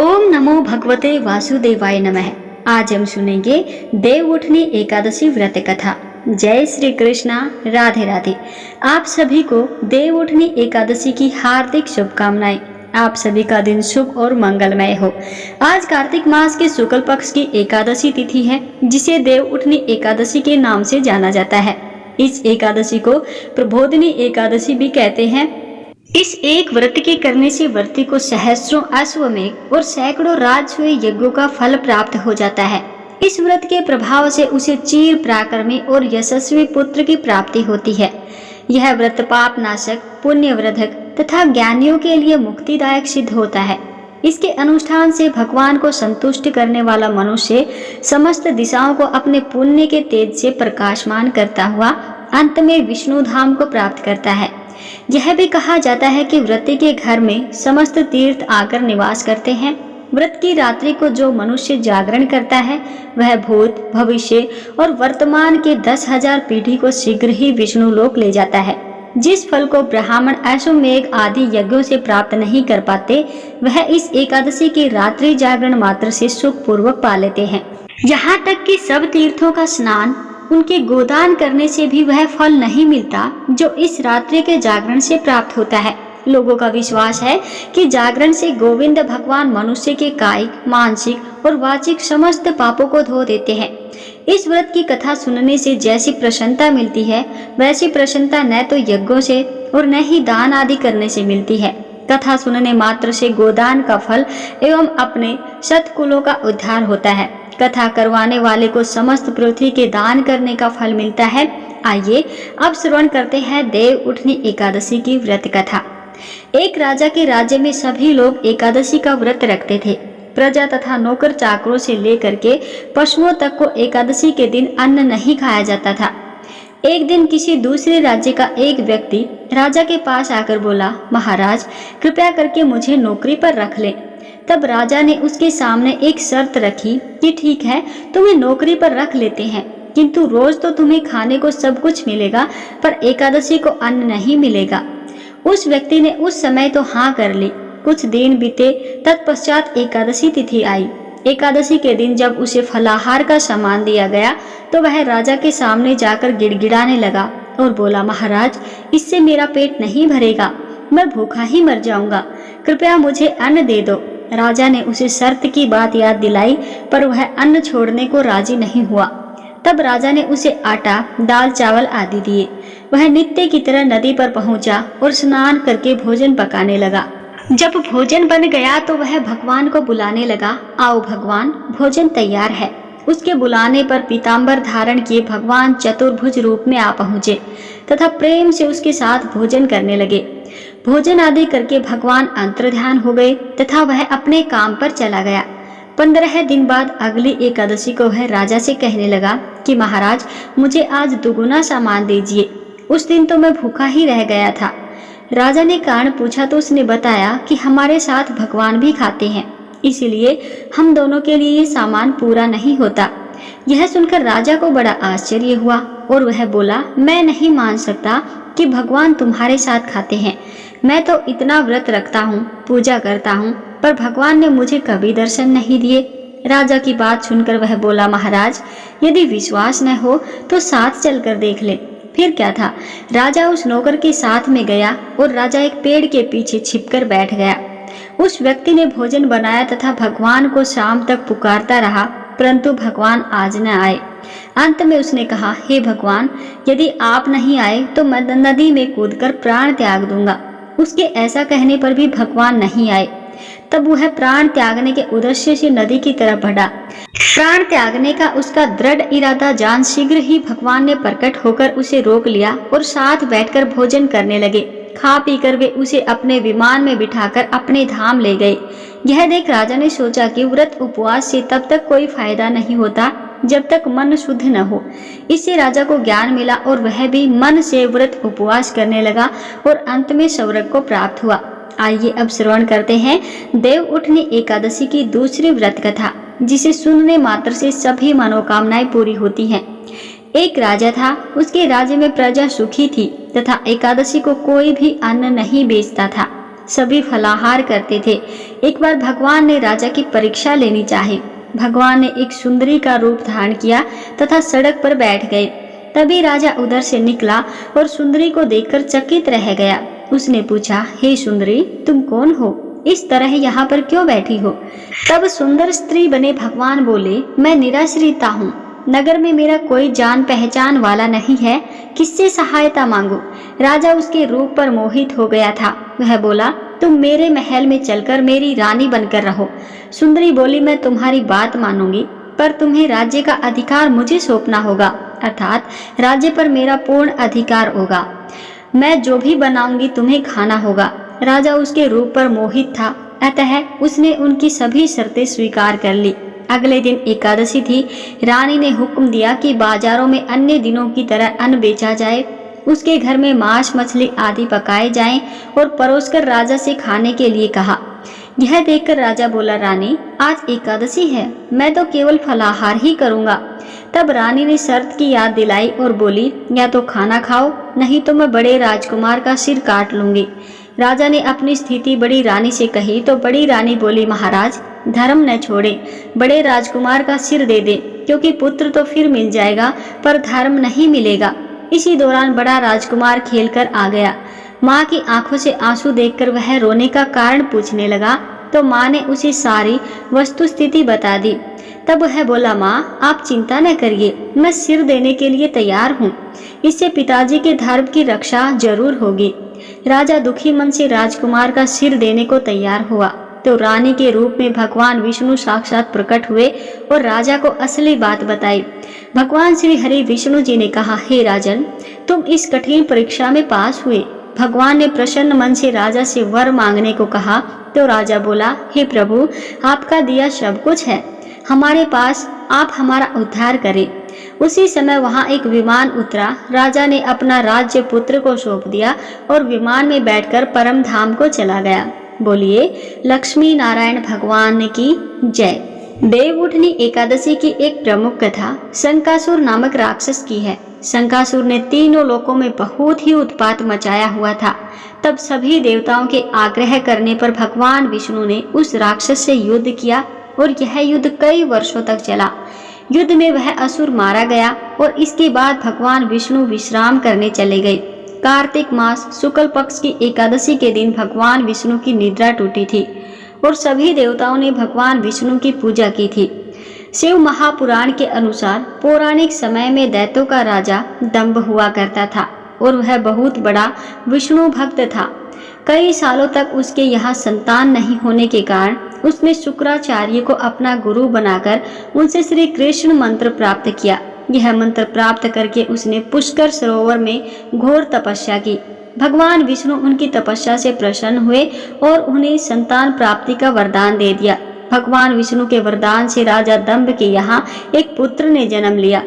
ओम नमो भगवते वासुदेवाय नमः। आज हम सुनेंगे देव उठनी एकादशी व्रत कथा। जय श्री कृष्णा, राधे राधे। आप सभी को देव उठनी एकादशी की हार्दिक शुभकामनाएं। आप सभी का दिन शुभ और मंगलमय हो। आज कार्तिक मास के शुक्ल पक्ष की एकादशी तिथि है, जिसे देव उठनी एकादशी के नाम से जाना जाता है। इस एकादशी को प्रबोधिनी एकादशी भी कहते हैं। इस एक व्रत के करने से व्रती को सहस्रों अश्वमेध और सैकड़ों राजसूय यज्ञों का फल प्राप्त हो जाता है। इस व्रत के प्रभाव से उसे चीर पराक्रमी और यशस्वी पुत्र की प्राप्ति होती है। यह व्रत पाप नाशक, पुण्यवर्धक तथा ज्ञानियों के लिए मुक्तिदायक सिद्ध होता है। इसके अनुष्ठान से भगवान को संतुष्ट करने वाला मनुष्य समस्त दिशाओं को अपने पुण्य के तेज से प्रकाशमान करता हुआ अंत में विष्णु धाम को प्राप्त करता है। यह भी कहा जाता है कि व्रती के घर में समस्त तीर्थ आकर निवास करते हैं। व्रत की रात्रि को जो मनुष्य जागरण करता है, वह भूत, भविष्य और वर्तमान के 10,000 पीढ़ी को शीघ्र ही विष्णु लोक ले जाता है। जिस फल को ब्राह्मण अश्वमेध आदि यज्ञों से प्राप्त नहीं कर पाते, वह इस एकादशी की रात्रि जागरण मात्र से सुख पूर्वक पा लेते हैं। यहाँ तक कि सब तीर्थों का स्नान, उनके गोदान करने से भी वह फल नहीं मिलता जो इस रात्रि के जागरण से प्राप्त होता है। लोगों का विश्वास है कि जागरण से गोविंद भगवान मनुष्य के कायिक, मानसिक और वाचिक समस्त पापों को धो देते हैं। इस व्रत की कथा सुनने से जैसी प्रसन्नता मिलती है, वैसी प्रसन्नता न तो यज्ञों से और न ही दान आदि करने से मिलती है। कथा सुनने मात्र से गोदान का फल एवं अपने सत्कुलों का उद्धार होता है। कथा करवाने वाले को समस्त पृथ्वी के दान करने का फल मिलता है। आइए अब श्रवण करते हैं देव उठनी एकादशी की व्रत कथा। एक राजा के राज्य में सभी लोग एकादशी का व्रत रखते थे। प्रजा तथा नौकर चाकरों से लेकर के पशुओं तक को एकादशी के दिन अन्न नहीं खाया जाता था। एक दिन किसी दूसरे राज्य का एक व्यक्ति राजा के पास आकर बोला, महाराज कृपया करके मुझे नौकरी पर रख ले। तब राजा ने उसके सामने एक शर्त रखी कि ठीक है, तुम्हें नौकरी पर रख लेते हैं, किंतु रोज तो तुम्हें खाने को सब कुछ मिलेगा, पर एकादशी को अन्न नहीं मिलेगा। उस व्यक्ति ने उस समय तो हाँ कर ली। कुछ दिन बीते, तत्पश्चात एकादशी तिथि आई। एकादशी के दिन जब उसे फलाहार का सामान दिया गया, तो वह राजा के सामने जाकर गिड़गिड़ाने लगा और बोला, महाराज इससे मेरा पेट नहीं भरेगा, मैं भूखा ही मर जाऊंगा, कृपया मुझे अन्न दे दो। राजा ने उसे शर्त की बात याद दिलाई, पर वह अन्न छोड़ने को राजी नहीं हुआ। तब राजा ने उसे आटा, दाल, चावल आदि दिए। वह नित्य की तरह नदी पर पहुंचा और स्नान करके भोजन पकाने लगा। जब भोजन बन गया तो वह भगवान को बुलाने लगा, आओ भगवान, भोजन तैयार है। उसके बुलाने पर पीताम्बर धारण किए भगवान चतुर्भुज रूप में आ पहुंचे तथा प्रेम से उसके साथ भोजन करने लगे। भोजन आदि करके भगवान अंतर्ध्यान हो गए तथा वह अपने काम पर चला गया। 15 दिन बाद अगली एकादशी को वह राजा से कहने लगा कि महाराज मुझे आज दुगुना सामान दीजिए, उस दिन तो मैं भूखा ही रह गया था। राजा ने कारण पूछा तो उसने बताया कि हमारे साथ भगवान भी खाते हैं, इसलिए हम दोनों के लिए ये सामान पूरा नहीं होता। यह सुनकर राजा को बड़ा आश्चर्य हुआ और वह बोला, मैं नहीं मान सकता कि भगवान तुम्हारे साथ खाते हैं। मैं तो इतना व्रत रखता हूँ, पूजा करता हूँ, पर भगवान ने मुझे कभी दर्शन नहीं दिए। राजा की बात सुनकर वह बोला, महाराज यदि विश्वास न हो तो साथ चलकर देख ले। फिर क्या था, राजा उस नौकर के साथ में गया और राजा एक पेड़ के पीछे छिपकर बैठ गया। उस व्यक्ति ने भोजन बनाया तथा भगवान को शाम तक पुकारता रहा, परंतु भगवान आज न आए। अंत में उसने कहा, हे भगवान, यदि आप नहीं आए तो मैं नदी में कूदकर प्राण त्याग दूंगा। उसके ऐसा कहने पर भी भगवान नहीं आए। तब वह प्राण त्यागने के उद्देश्य से नदी की तरफ बढ़ा। प्राण त्यागने का उसका दृढ़ इरादा जान शीघ्र ही भगवान ने प्रकट होकर उसे रोक लिया और साथ बैठकर भोजन करने लगे। खा पीकर वे उसे अपने विमान में बिठाकर अपने धाम ले गए। यह देख राजा ने सोचा कि व्रत उपवास से तब तक कोई फायदा नहीं होता जब तक मन शुद्ध न हो। इससे राजा को ज्ञान मिला और वह भी मन से व्रत उपवास करने लगा और अंत में स्वर्ग को प्राप्त हुआ। आइए अब श्रवण करते हैं देव उठनी एकादशी की दूसरी व्रत कथा, जिसे सुनने मात्र से सभी मनोकामनाएं पूरी होती हैं। एक राजा था, उसके राज्य में प्रजा सुखी थी तथा एकादशी को कोई भी अन्न नहीं बेचता था। सभी फलाहार करते थे। एक बार भगवान ने राजा की परीक्षा लेनी चाही। भगवान ने एक सुंदरी का रूप धारण किया तथा सड़क पर बैठ गए। तभी राजा उधर से निकला और सुंदरी को देखकर चकित रह गया। उसने पूछा, हे सुंदरी, तुम कौन हो? इस तरह यहाँ पर क्यों बैठी हो? तब सुंदर स्त्री बने भगवान बोले, मैं निराश्रिता हूँ। नगर में मेरा कोई जान पहचान वाला नहीं है, किससे सहायता मांगू? राजा उसके रूप पर मोहित हो गया था। वह बोला, तुम मेरे महल में चलकर मेरी रानी बनकर रहो। सुंदरी बोली, मैं तुम्हारी बात मानूंगी, पर तुम्हें राज्य का अधिकार मुझे सौंपना होगा, अर्थात राज्य पर मेरा पूर्ण अधिकार होगा। मैं जो भी बनाऊंगी तुम्हें खाना होगा। राजा उसके रूप पर मोहित था, अतः उसने उनकी सभी शर्तें स्वीकार कर ली। अगले दिन एकादशी थी। रानी ने हुक्म दिया कि बाजारों में अन्य दिनों की तरह अन्न बेचा जाए। उसके घर में मांस मछली आदि पकाए जाएं और परोसकर राजा से खाने के लिए कहा। यह देखकर राजा बोला, रानी, आज एकादशी है, मैं तो केवल फलाहार ही करूंगा। तब रानी ने शर्त की याद दिलाई और बोली, या तो खाना खाओ, नहीं तो मैं बड़े राजकुमार का सिर काट लूंगी। राजा ने अपनी स्थिति बड़ी रानी से कही तो बड़ी रानी बोली, महाराज, धर्म न छोड़े, बड़े राजकुमार का सिर दे दे, क्योंकि पुत्र तो फिर मिल जाएगा पर धर्म नहीं मिलेगा। इसी दौरान बड़ा राजकुमार खेलकर आ गया। माँ की आंखों से आंसू देखकर वह रोने का कारण पूछने लगा तो माँ ने उसे सारी वस्तु स्थिति बता दी। तब वह बोला, माँ, आप चिंता न करिए, मैं सिर देने के लिए तैयार हूँ। इससे पिताजी के धर्म की रक्षा जरूर होगी। राजा दुखी मन से राजकुमार का सिर देने को तैयार हुआ तो रानी के रूप में भगवान विष्णु साक्षात प्रकट हुए और राजा को असली बात बताई। भगवान श्री हरि विष्णु जी ने कहा, हे राजन, तुम इस कठिन परीक्षा में पास हुए। भगवान ने प्रसन्न मन से राजा से वर मांगने को कहा तो राजा बोला, हे प्रभु, आपका दिया सब कुछ है, हमारे पास, आप हमारा उद्धार करें। उसी समय वहां एक विमान उतरा। राजा ने अपना राज्य पुत्र को सौंप दिया और विमान में बैठकर परम धाम को चला गया। बोलिए लक्ष्मी नारायण भगवान की जय। देवउठनी एकादशी की एक प्रमुख कथा शंकासुर नामक राक्षस की है। शंकासुर ने तीनों लोकों में बहुत ही उत्पात मचाया हुआ था। तब सभी देवताओं के आग्रह करने पर भगवान विष्णु ने उस राक्षस से युद्ध किया और यह युद्ध कई वर्षों तक चला। युद्ध में वह असुर मारा गया और इसके बाद भगवान विष्णु विश्राम करने चले गए। कार्तिक मास शुक्ल पक्ष की एकादशी के दिन भगवान विष्णु की निद्रा टूटी थी और सभी देवताओं ने भगवान विष्णु की पूजा की थी। शिव महापुराण के अनुसार पौराणिक समय में दैत्यों का राजा दंभ हुआ करता था और वह बहुत बड़ा विष्णु भक्त था। कई सालों तक उसके यहाँ संतान नहीं होने के कारण उसने शुक्राचार्य को अपना गुरु बनाकर उनसे श्री कृष्ण मंत्र प्राप्त किया। यह मंत्र प्राप्त करके उसने पुष्कर सरोवर में घोर तपस्या की। भगवान विष्णु उनकी तपस्या से प्रसन्न हुए और उन्हें संतान प्राप्ति का वरदान दे दिया। भगवान विष्णु के वरदान से राजा दंभ के यहाँ एक पुत्र ने जन्म लिया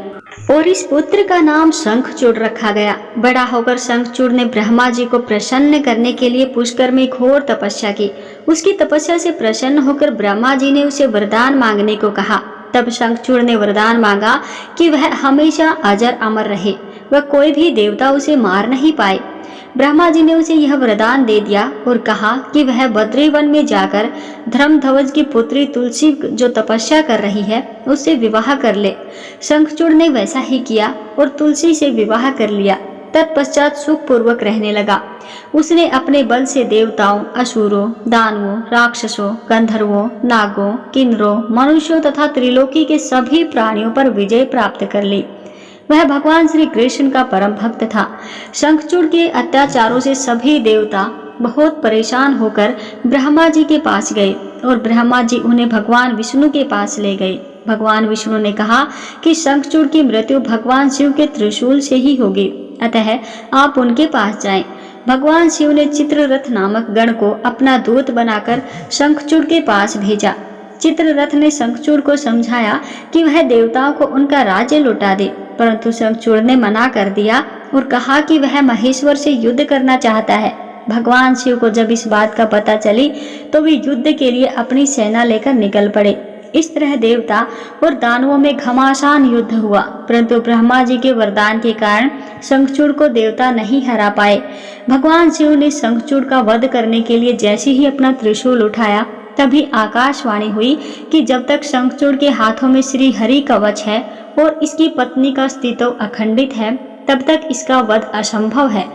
और इस पुत्र का नाम शंखचूड़ रखा गया। बड़ा होकर शंखचूड़ ने ब्रह्मा जी को प्रसन्न करने के लिए पुष्कर में घोर तपस्या की। उसकी तपस्या से प्रसन्न होकर ब्रह्मा जी ने उसे वरदान मांगने को कहा। तब शंखचूड़ ने वरदान मांगा कि वह हमेशा अजर अमर रहे, वह कोई भी देवता उसे मार नहीं पाए। ब्रह्मा जी ने उसे यह वरदान दे दिया और कहा कि वह बद्री वन में जाकर धर्मध्वज की पुत्री तुलसी जो तपस्या कर रही है उससे विवाह कर ले। शंखचूड़ ने वैसा ही किया और तुलसी से विवाह कर लिया। तत्पश्चात सुख पूर्वक रहने लगा। उसने अपने बल से देवताओं, असुरों, दानवों, राक्षसों, गंधर्वों, नागों, किन्नरों, मनुष्यों तथा त्रिलोकी के सभी प्राणियों पर विजय प्राप्त कर ली। वह भगवान श्री कृष्ण का परम भक्त था। शंखचूड़ के अत्याचारों से सभी देवता बहुत परेशान होकर ब्रह्मा जी के पास गए और ब्रह्मा जी उन्हें भगवान विष्णु के पास ले गए। भगवान विष्णु ने कहा कि शंखचूड़ की मृत्यु भगवान शिव के त्रिशूल से ही होगी, अतः आप उनके पास जाएं। भगवान शिव ने चित्ररथ नामक गण को अपना दूत बनाकर शंखचूड़ के पास भेजा। चित्ररथ ने शंखचूड़ को समझाया कि वह देवताओं को उनका राज्य लौटा दे, परंतु शंखचूड़ ने मना कर दिया और कहा कि वह महेश्वर से युद्ध करना चाहता है। भगवान शिव को जब इस बात का पता चली तो वे युद्ध के लिए अपनी सेना लेकर निकल पड़े। इस तरह देवता और दानवों में घमासान युद्ध हुआ, परंतु ब्रह्मा जी के वरदान के कारण शंखचूड़ को देवता नहीं हरा पाए। भगवान शिव ने शंखचूड़ का वध करने के लिए जैसे ही अपना त्रिशूल उठाया, तभी आकाशवाणी हुई कि जब तक शंखचूड़ के हाथों में श्री हरि कवच है और इसकी पत्नी का अस्तित्व अखंडित है, तब तक इसका वध असंभव है।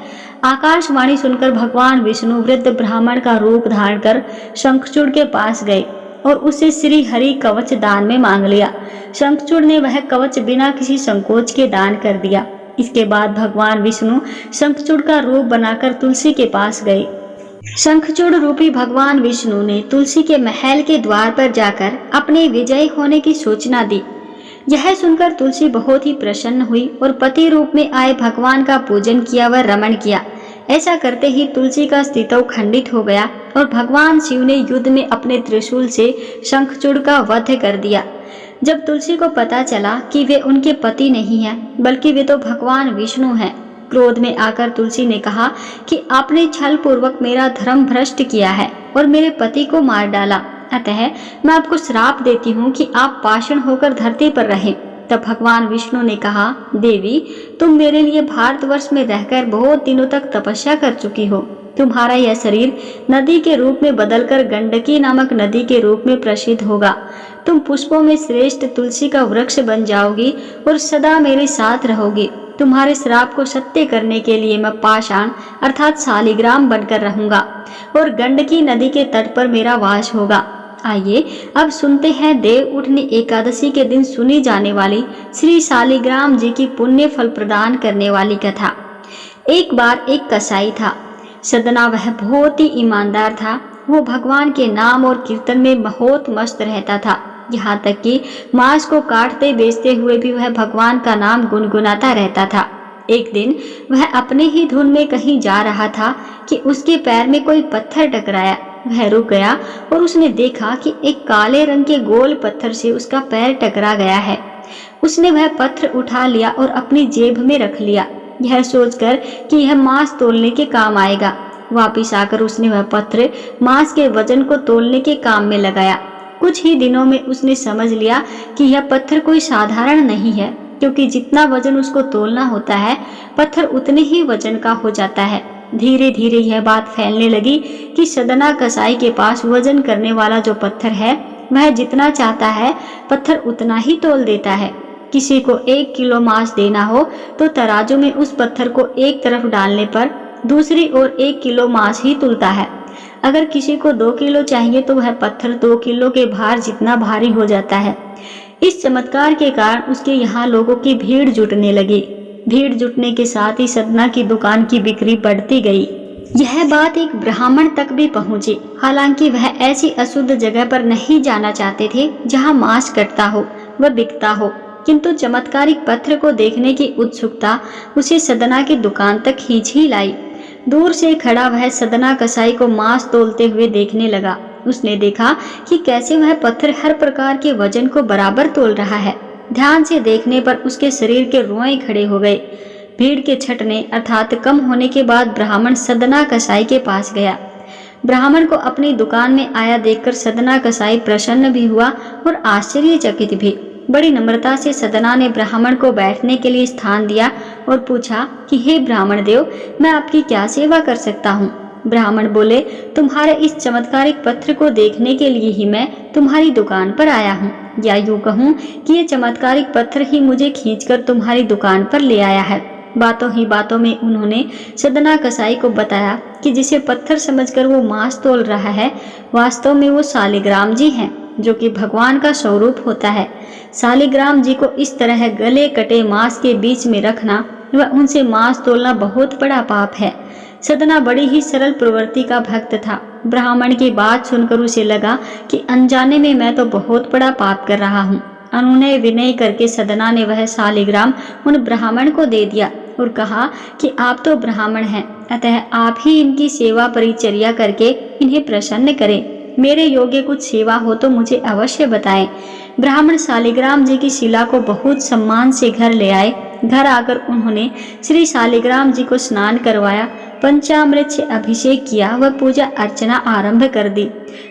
आकाशवाणी सुनकर भगवान विष्णु वृद्ध ब्राह्मण का रूप धारण कर शंखचूड़ के पास गए और उससे श्री हरि कवच दान में मांग लिया। शंखचूड़ ने वह कवच बिना किसी संकोच के दान कर दिया। इसके बाद भगवान विष्णु शंखचूड़ का रूप बनाकर तुलसी के पास गए। शंखचूड़ रूपी भगवान विष्णु ने तुलसी के महल के द्वार पर जाकर अपने विजयी होने की सूचना दी। यह सुनकर तुलसी बहुत ही प्रसन्न हुई और पति रूप में आए भगवान का पूजन किया व रमण किया। ऐसा करते ही तुलसी का अस्तित्व खंडित हो गया और भगवान शिव ने युद्ध में अपने त्रिशूल से शंखचूड़ का वध कर दिया। जब तुलसी को पता चला कि वे उनके पति नहीं हैं, बल्कि वे तो भगवान विष्णु हैं, क्रोध में आकर तुलसी ने कहा कि आपने छल पूर्वक मेरा धर्म भ्रष्ट किया है और मेरे पति को मार डाला। अतः मैं आपको श्राप देती हूँ कि आप पाषाण होकर धरती पर रहें। तब भगवान विष्णु ने कहा, देवी, तुम मेरे लिए भारतवर्ष में रहकर बहुत दिनों तक तपस्या कर चुकी हो। तुम्हारा यह शरीर नदी के रूप में बदलकर गंडकी नामक नदी के रूप में प्रसिद्ध होगा। तुम पुष्पों में श्रेष्ठ तुलसी का वृक्ष बन जाओगी और सदा मेरे साथ रहोगी। तुम्हारे श्राप को सत्य करने के लिए मैं पाषाण अर्थात शालिग्राम बनकर रहूंगा और गंडकी नदी के तट पर मेरा वास होगा। आइए अब सुनते हैं देव उठनी एकादशी के दिन सुनी जाने वाली श्री शालिग्राम जी की पुण्य फल प्रदान करने वाली कथा। एक बार एक कसाई था। सदना वह बहुत ही ईमानदार था। वो भगवान के नाम और कीर्तन में बहुत मस्त रहता था। यहाँ तक कि मांस को काटते बेचते हुए भी वह भगवान का नाम गुनगुनाता रहता था। एक दिन वह अपने ही धुन में कहीं जा रहा था कि उसके पैर में कोई पत्थर टकराया। वह रुक गया और उसने देखा कि एक काले रंग के गोल पत्थर से उसका पैर टकरा गया है। उसने वह पत्थर उठा लिया और अपनी जेब में रख लिया, यह सोचकर कि यह मांस तोलने के काम आएगा। वापिस आकर उसने वह पत्थर मांस के वजन को तोलने के काम में लगाया। कुछ ही दिनों में उसने समझ लिया कि यह पत्थर कोई साधारण नहीं है, क्योंकि जितना वजन उसको तोलना होता है, पत्थर उतने ही वजन का हो जाता है। धीरे धीरे यह बात फैलने लगी कि सदना कसाई के पास वजन करने वाला जो पत्थर है, वह जितना चाहता है पत्थर उतना ही तोल देता है। किसी को 1 किलो मांस देना हो तो तराजू में उस पत्थर को एक तरफ डालने पर दूसरी ओर 1 किलो मांस ही तुलता है। अगर किसी को 2 किलो चाहिए तो वह पत्थर 2 किलो के भार जितना भारी हो जाता है। इस चमत्कार के कारण उसके यहाँ लोगों की भीड़ जुटने लगी। भीड़ जुटने के साथ ही सदना की दुकान की बिक्री बढ़ती गई। यह बात एक ब्राह्मण तक भी पहुंची। हालांकि वह ऐसी अशुद्ध जगह पर नहीं जाना चाहते थे जहां मांस कटता हो व बिकता हो, किंतु चमत्कारिक पत्थर को देखने की उत्सुकता उसे सदना की दुकान तक खींच ही लाई। दूर से खड़ा वह सदना कसाई को मांस तोलते हुए देखने लगा। उसने देखा कि कैसे वह पत्थर हर प्रकार के वजन को बराबर तोल रहा है। ध्यान से देखने पर उसके शरीर के रोए खड़े हो गए। भीड़ के छटने अर्थात कम होने के बाद ब्राह्मण सदना कसाई के पास गया। ब्राह्मण को अपनी दुकान में आया देखकर सदना कसाई प्रसन्न भी हुआ और आश्चर्यचकित भी। बड़ी नम्रता से सदना ने ब्राह्मण को बैठने के लिए स्थान दिया और पूछा कि हे ब्राह्मण देव, मैं आपकी क्या सेवा कर सकता हूँ। ब्राह्मण बोले, तुम्हारे इस चमत्कारिक पत्थर को देखने के लिए ही मैं तुम्हारी दुकान पर आया हूँ, या यूँ कहूँ कि ये चमत्कारिक पत्थर ही मुझे खींचकर तुम्हारी दुकान पर ले आया है। बातों ही बातों में उन्होंने सदना कसाई को बताया कि जिसे पत्थर समझकर वो मांस तोल रहा है, वास्तव में वो शालिग्राम जी हैं, जो कि भगवान का स्वरूप होता है। शालिग्राम जी को इस तरह गले कटे मांस के बीच में रखना व उनसे मांस तोलना बहुत बड़ा पाप है। सदना बड़ी ही सरल प्रवृत्ति का भक्त था। ब्राह्मण की बात सुनकर उसे लगा कि अनजाने में मैं तो बहुत बड़ा पाप कर रहा हूँ। अनुनय विनय करके सदना ने वह शालिग्राम उन ब्राह्मण को दे दिया और कहा कि आप तो ब्राह्मण हैं, अतः आप ही इनकी सेवा परिचर्या करके इन्हें प्रसन्न करें। मेरे योग्य कुछ सेवा हो तो मुझे अवश्य बताएं। ब्राह्मण शालिग्राम जी की शिला को बहुत सम्मान से घर ले आए। घर आकर उन्होंने श्री शालिग्राम जी को स्नान करवाया पंचामृत से अभिषेक किया व पूजा अर्चना आरंभ कर दी।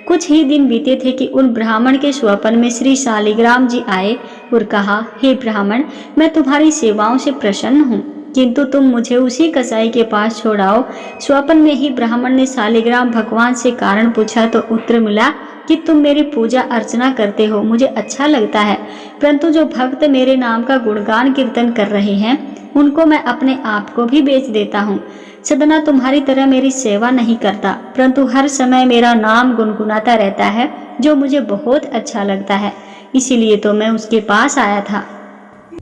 कुछ ही दिन बीते थे कि उन ब्राह्मण के स्वप्न में श्री शालिग्राम जी आए और कहा, हे ब्राह्मण, मैं तुम्हारी सेवाओं से प्रसन्न हूँ, किंतु तुम मुझे उसी कसाई के पास छोड़ाओ। स्वप्न में ही ब्राह्मण ने शालिग्राम भगवान से कारण पूछा तो उत्तर मिला कि तुम मेरी पूजा अर्चना करते हो, मुझे अच्छा लगता है, परंतु जो भक्त मेरे नाम का गुणगान कीर्तन कर रहे हैं उनको मैं अपने आप को भी बेच देता हूँ। सदना तुम्हारी तरह मेरी सेवा नहीं करता, परंतु हर समय मेरा नाम गुनगुनाता रहता है, जो मुझे बहुत अच्छा लगता है, इसीलिए तो मैं उसके पास आया था।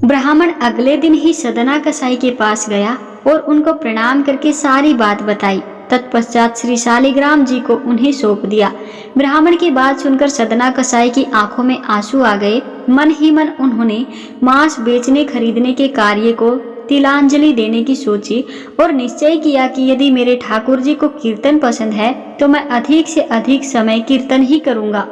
ब्राह्मण अगले दिन ही सदना कसाई के पास गया और उनको प्रणाम करके सारी बात बताई। तत्पश्चात श्री शालिग्राम जी को उन्हें सौंप दिया। ब्राह्मण की बात सुनकर सदना कसाई की आंखों में आंसू आ गए। मन ही मन उन्होंने मांस बेचने खरीदने के कार्य को तिलांजलि देने की सोची और निश्चय किया कि यदि मेरे ठाकुर जी को कीर्तन पसंद है तो मैं अधिक से अधिक समय कीर्तन ही करूंगा।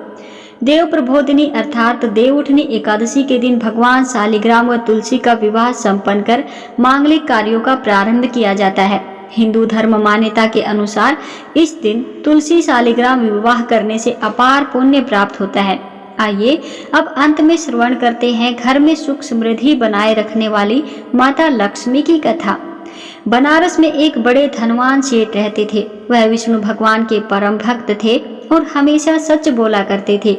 देव प्रबोधिनी अर्थात देव उठनी एकादशी के दिन भगवान शालिग्राम व तुलसी का विवाह संपन्न कर मांगलिक कार्यों का प्रारंभ किया जाता है। हिंदू धर्म मान्यता के अनुसार इस दिन तुलसी शालिग्राम विवाह करने से अपार पुण्य प्राप्त होता है। आइए अब अंत में श्रवण करते हैं घर में सुख समृद्धि बनाए रखने वाली माता लक्ष्मी की कथा। बनारस में एक बड़े धनवान सेठ रहते थे। वह विष्णु भगवान के परम भक्त थे और हमेशा सच बोला करते थे।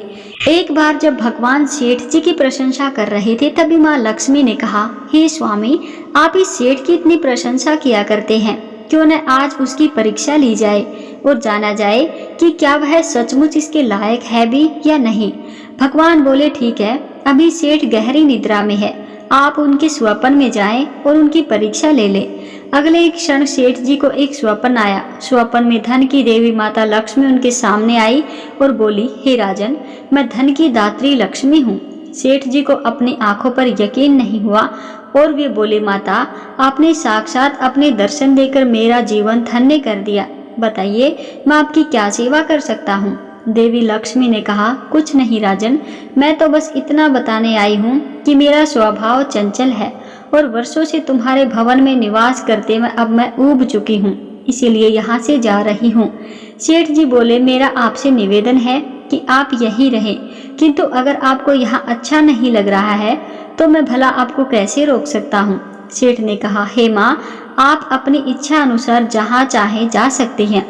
एक बार जब भगवान सेठ जी की प्रशंसा कर रहे थे तभी माँ लक्ष्मी ने कहा, हे स्वामी, आप इस सेठ की इतनी प्रशंसा किया करते हैं, क्यों न आज उसकी परीक्षा ली जाए और जाना जाए कि क्या वह सचमुच इसके लायक है भी या नहीं। भगवान बोले, ठीक है, अभी सेठ गहरी निद्रा में है, आप उनके स्वप्न में जाएं और उनकी परीक्षा ले लें। अगले एक क्षण सेठ जी को एक स्वप्न आया। स्वप्न में धन की देवी माता लक्ष्मी उनके सामने आई और बोली, हे राजन, मैं धन की दात्री लक्ष्मी हूँ। सेठ जी को अपनी आंखों पर यकीन नहीं हुआ और वे बोले, माता, आपने साक्षात अपने दर्शन देकर मेरा जीवन धन्य कर दिया। बताइए, मैं आपकी क्या सेवा कर सकता हूँ। देवी लक्ष्मी ने कहा, कुछ नहीं राजन, मैं तो बस इतना बताने आई हूँ कि मेरा स्वभाव चंचल है और वर्षों से तुम्हारे भवन में निवास करते में अब मैं ऊब चुकी हूँ, इसीलिए यहाँ से जा रही हूँ। सेठ जी बोले, मेरा आपसे निवेदन है कि आप यहीं रहें, किंतु अगर आपको यहाँ अच्छा नहीं लग रहा है तो मैं भला आपको कैसे रोक सकता हूँ। सेठ ने कहा, हे माँ, आप अपनी इच्छा अनुसार जहाँ चाहे जा सकते हैं।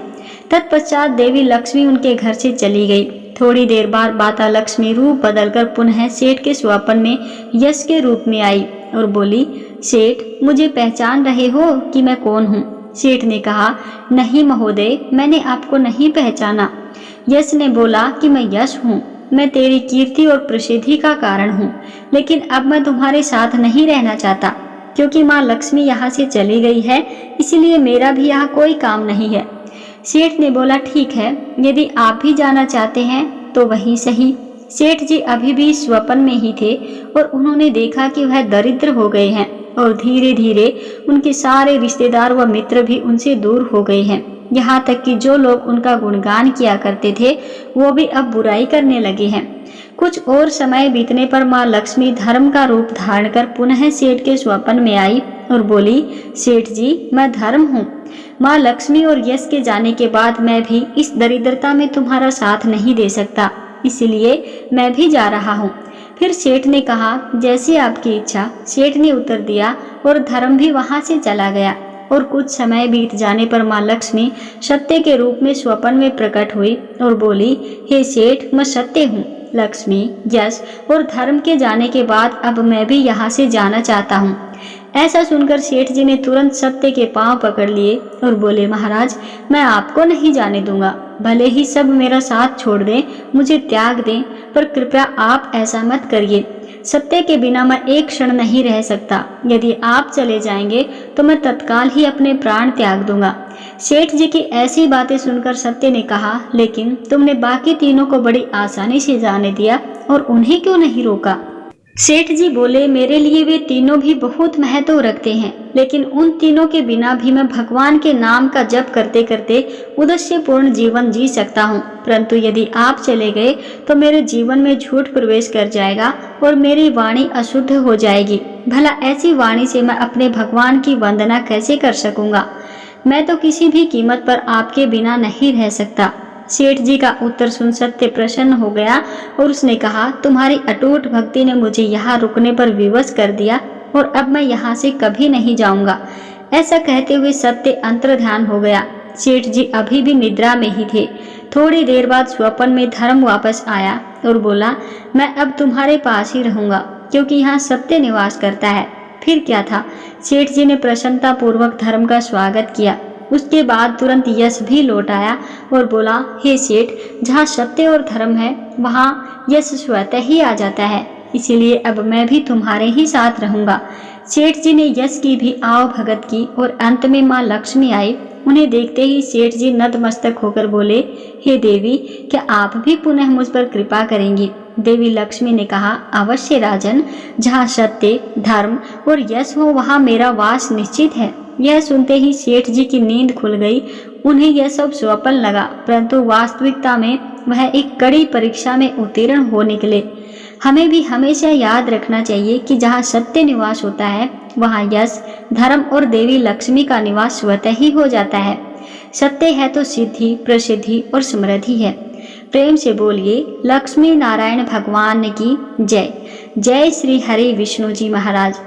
तत्पश्चात देवी लक्ष्मी उनके घर से चली गई। थोड़ी देर बाद माता लक्ष्मी रूप बदलकर पुनः सेठ के स्वप्न में यश के रूप में आई और बोली, सेठ, मुझे पहचान रहे हो कि मैं कौन हूँ। सेठ ने कहा, नहीं महोदय, मैंने आपको नहीं पहचाना। यश ने बोला कि मैं यश हूँ, मैं तेरी कीर्ति और प्रसिद्धि का कारण हूँ, लेकिन अब मैं तुम्हारे साथ नहीं रहना चाहता, क्योंकि माँ लक्ष्मी यहाँ से चली गई है, इसलिए मेरा भी यहाँ कोई काम नहीं है। सेठ ने बोला, ठीक है, यदि आप भी जाना चाहते हैं तो वही सही। सेठ जी अभी भी स्वप्न में ही थे और उन्होंने देखा कि वह दरिद्र हो गए हैं और धीरे धीरे उनके सारे रिश्तेदार व मित्र भी उनसे दूर हो गए हैं। यहाँ तक कि जो लोग उनका गुणगान किया करते थे वो भी अब बुराई करने लगे हैं। कुछ और समय बीतने पर माँ लक्ष्मी धर्म का रूप धारण कर पुनः सेठ के स्वप्न में आई और बोली, सेठ जी, मैं धर्म हूँ। माँ लक्ष्मी और यश के जाने के बाद मैं भी इस दरिद्रता में तुम्हारा साथ नहीं दे सकता, इसलिए मैं भी जा रहा हूँ। फिर सेठ ने कहा, जैसी आपकी इच्छा। सेठ ने उत्तर दिया और धर्म भी वहाँ से चला गया। और कुछ समय बीत जाने पर माँ लक्ष्मी सत्य के रूप में स्वप्न में प्रकट हुई और बोली, हे सेठ, मैं सत्य हूँ। लक्ष्मी, यश और धर्म के जाने के बाद अब मैं भी यहाँ से जाना चाहता हूँ। ऐसा सुनकर सेठ जी ने तुरंत सत्य के पांव पकड़ लिए और बोले, महाराज, मैं आपको नहीं जाने दूंगा, भले ही सब मेरा साथ छोड़ दें, मुझे त्याग दें, पर कृपया आप ऐसा मत करिए। सत्य के बिना मैं एक क्षण नहीं रह सकता। यदि आप चले जाएंगे तो मैं तत्काल ही अपने प्राण त्याग दूंगा। सेठ जी की ऐसी बातें सुनकर सत्य ने कहा, लेकिन तुमने बाकी तीनों को बड़ी आसानी से जाने दिया और उन्हें क्यों नहीं रोका। सेठ जी बोले, मेरे लिए वे तीनों भी बहुत महत्व रखते हैं, लेकिन उन तीनों के बिना भी मैं भगवान के नाम का जप करते करते उद्देश्यपूर्ण जीवन जी सकता हूँ। परंतु यदि आप चले गए तो मेरे जीवन में झूठ प्रवेश कर जाएगा और मेरी वाणी अशुद्ध हो जाएगी। भला ऐसी वाणी से मैं अपने भगवान की वंदना कैसे कर सकूंगा। मैं तो किसी भी कीमत पर आपके बिना नहीं रह सकता। सेठ जी का उत्तर सुन सत्य प्रसन्न हो गया और उसने कहा, तुम्हारी अटूट भक्ति ने मुझे यहाँ रुकने पर विवश कर दिया और अब मैं यहाँ से कभी नहीं जाऊंगा। ऐसा कहते हुए सत्य अंतर्ध्यान हो गया। सेठ जी अभी भी निद्रा में ही थे। थोड़ी देर बाद स्वप्न में धर्म वापस आया और बोला, मैं अब तुम्हारे पास ही रहूंगा क्योंकि यहाँ सत्य निवास करता है। फिर क्या था, सेठ जी ने प्रसन्नता पूर्वक धर्म का स्वागत किया। उसके बाद तुरंत यश भी लौट आया और बोला, हे सेठ, जहाँ सत्य और धर्म है वहाँ यश स्वतः ही आ जाता है, इसीलिए अब मैं भी तुम्हारे ही साथ रहूंगा। सेठ जी ने यश की भी आव भगत की और अंत में माँ लक्ष्मी आई। उन्हें देखते ही सेठ जी नतमस्तक होकर बोले, हे देवी, क्या आप भी पुनः मुझ पर कृपा करेंगी? देवी लक्ष्मी ने कहा, अवश्य राजन, जहाँ सत्य, धर्म और यश हो वहाँ मेरा वास निश्चित है। यह सुनते ही सेठ जी की नींद खुल गई। उन्हें यह सब स्वप्न लगा, परंतु वास्तविकता में वह एक कड़ी परीक्षा में उत्तीर्ण हो निकले। हमें भी हमेशा याद रखना चाहिए कि जहाँ सत्य निवास होता है वहाँ यश, धर्म और देवी लक्ष्मी का निवास स्वतः ही हो जाता है। सत्य है तो सिद्धि, प्रसिद्धि और समृद्धि है। प्रेम से बोलिए, लक्ष्मी नारायण भगवान की जय। जय श्री हरि विष्णु जी महाराज।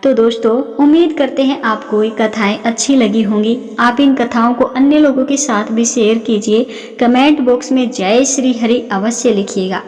तो दोस्तों, उम्मीद करते हैं आपको ये कथाएं अच्छी लगी होंगी। आप इन कथाओं को अन्य लोगों के साथ भी शेयर कीजिए। कमेंट बॉक्स में जय श्री हरि अवश्य लिखिएगा।